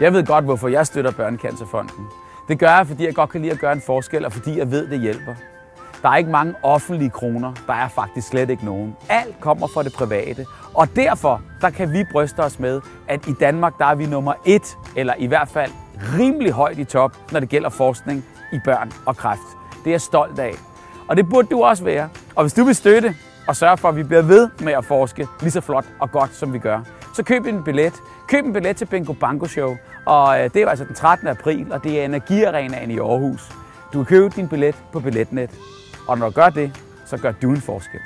Jeg ved godt, hvorfor jeg støtter Børnecancerfonden. Det gør jeg, fordi jeg godt kan lide at gøre en forskel, og fordi jeg ved, det hjælper. Der er ikke mange offentlige kroner. Der er faktisk slet ikke nogen. Alt kommer fra det private. Og derfor der kan vi bryste os med, at i Danmark der er vi nummer 1, eller i hvert fald rimelig højt i top, når det gælder forskning i børn og kræft. Det er jeg stolt af. Og det burde du også være. Og hvis du vil støtte og sørge for, at vi bliver ved med at forske lige så flot og godt, som vi gør, så køb en billet. Køb en billet til Bingo Banko Show. Og det er altså den 13. april, og det er Energiarenaen i Aarhus. Du kan købe din billet på Billetnet. Og når du gør det, så gør du en forskel.